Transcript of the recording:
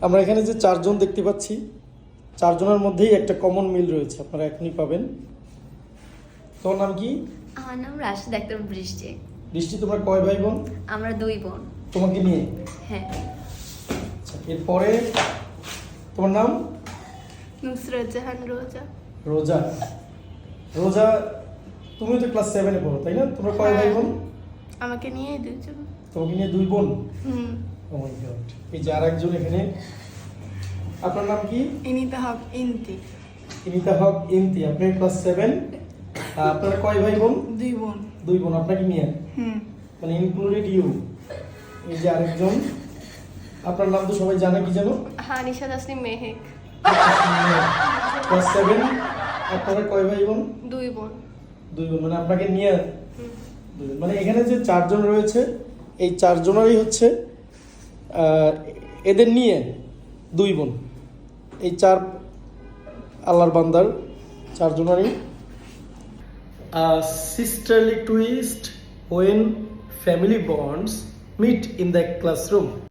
আমরা এখানে যে চারজন দেখতে পাচ্ছি, চারজনের মধ্যেই একটা কমন মিল রয়েছে, আপনারা এখনই পাবেন। তোমার নাম কি? আমার নাম রাশিদ আক্তার বৃষ্টি। বৃষ্টি, তোমরা কয় ভাই বোন? আমরা 2 বোন। তোমাকে নিয়ে? হ্যাঁ। আচ্ছা, এরপরে তোমার নাম? নুসরাত জাহান রোজা। রোজা। রোজা, তুমি তো ক্লাস 7-এ পড়ো, তাই না? তোমরা কয় ভাই বোন? আমাকে নিয়ে 2 জন। তোমাকে নিয়ে 2 বোন? হুম। ও মাই গড। এই যে আরেকজন এখানে, আপনার নাম কি? ইনিতা হক ইন্তি। ইনিতা হক ইন্তি, আপনি ক্লাস 7। আপনারা কয় ভাই বোন? 2 বোন। 2 বোন, আপনাকে নিয়ে? হুম। মানে ইনক্লুডেড ইউ। এই যে আরেকজন, আপনার নাম তো সবাই জানে, কি জানো? হানিশা তাসনিম মেহেক। ক্লাস 7। আপনারা কয় ভাই বোন? 2 বোন। 2 বোন, মানে আপনাকে নিয়ে 2 জন। মানে এখানে যে 4 জন রয়েছে, এই 4 জনেরই হচ্ছে এদের নিয়ে 2 বোন। এই 4 আল্লাহর বান্দার 4 জনেরই sisterly twist when family bonds meet in the classroom.